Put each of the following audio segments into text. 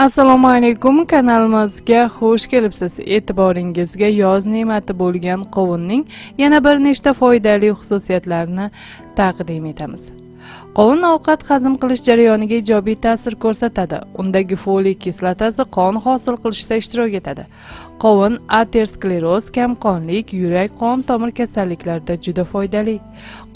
Assalomu alaykum, kanalimizga xush kelibsiz. E'tiboringizga yoz ne'mati bo'lgan qovunning yana bir nechta foydali xususiyatlarini taqdim etamiz. Qovun ovqat hazm qilish jarayoniga ijobiy ta'sir ko'rsatadi. Undagi folik kislotasi qon hosil qilishda ishtirok etadi. Qovun ateroskleroz, kamqonlik, yurak-qon tomir kasalliklarida juda foydali.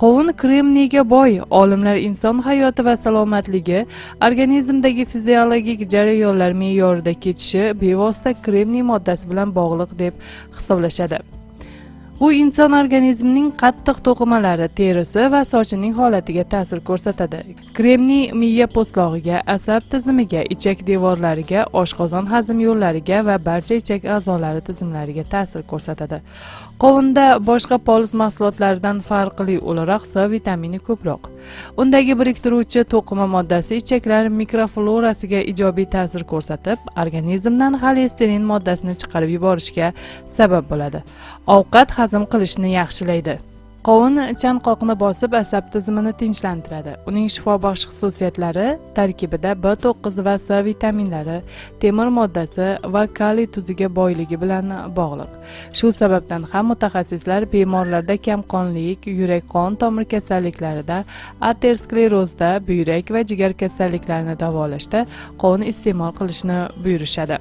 Qovun kremniyga boy. Olimlar inson hayoti va salomatligi, organizmdagi fiziologik jarayonlar me'yorida kechishi bevosita kremniy moddasi bilan bog'liq deb hisoblashadi. U inson organizmining qattiq to'qimalari, terisi va sochining holatiga ta'sir ko'rsatadi. Kremniy miya po'stlog'iga, asab tizimiga, ichak devorlariga, oshqozon hazm yo'llariga va barcha ichak a'zolari tizimlariga ta'sir ko'rsatadi. Qovunda boshqa poliz mahsulotlaridan farqli o'laroq C vitamini ko'proq. Undagi biriktiruvchi to'qima moddasi ichaklar mikroflorasiga ijobiy ta'sir ko'rsatib, organizmdan xolesterin moddasini chiqarib yuborishga sabab bo'ladi. Ovqat hazm qilishni yaxshilaydi. Qovun chanqoqni bosib, asab tizimini tinchlantiradi. Uning shifobaxsh xususiyatlari tarkibida B9 va C vitaminlari, temir moddasi va kaliy tuziga boyligi bilan bog'liq. Shu sababdan ham mutaxassislar bemorlarda kamqonlik, yurak-qon tomir kasalliklarida, aterosklerozda, buyrak va jigar kasalliklarini davolashda qovun iste'mol qilishni buyurishadi.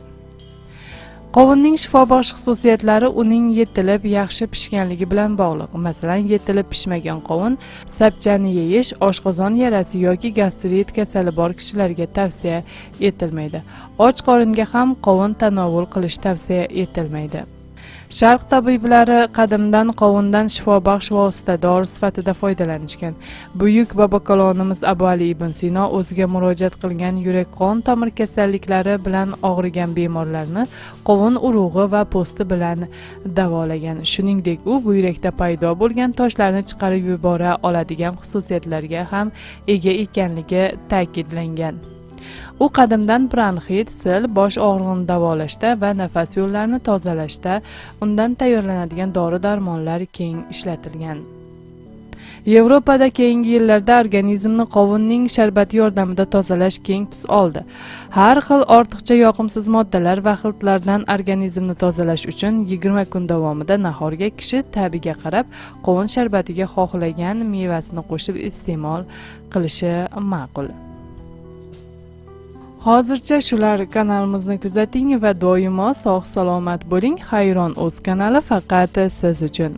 Qovunning shifobaxsh xususiyatlari uning yetilib, yaxshi pishganligi bilan bog'liq. Masalan, yetilib pishmagan qovun sapchani yeyish oshqozon yarasi yoki gastrit kasali bor kishilarga tavsiya etilmaydi. Och qoringa ham qovun tanovul qilish tavsiya etilmaydi. Sharq tabiblari qadimdan qovundan shifobaxsh vosita dori sifatida foydalanishgan. Buyuk bobokalonimiz Abu Ali ibn Sino o'ziga murojaat qilgan yurak-qon tomir kasalliklari bilan og'rigan bemorlarni qovun urug'i va po'sti bilan davolagan. Shuningdek, u buyrakda paydo bo'lgan toshlarni chiqarib yubora oladigan xususiyatlarga ham ega ekanligi ta'kidlangan. U qadimdan bronxit, sil, bosh og'rig'ini davolashda va nafas yo'llarini tozalashda undan tayyorlanadigan dori-darmonlar keng ishlatilgan. Yevropada keyingi yillarda organizmni qovunning sharbati yordamida tozalash keng tus oldi. Har xil ortiqcha yoqimsiz moddalar va xiltlardan organizmni tozalash uchun 20 kun davomida nahorga kishi tabiga qarab qovun sharbatiga xohlagan mevasini qo'shib iste'mol qilishi ma'qul. Hozircha shular. Kanalimizni kuzating va doimo sog' salomat bo'ling. Hayron o'z kanali faqat siz uchun.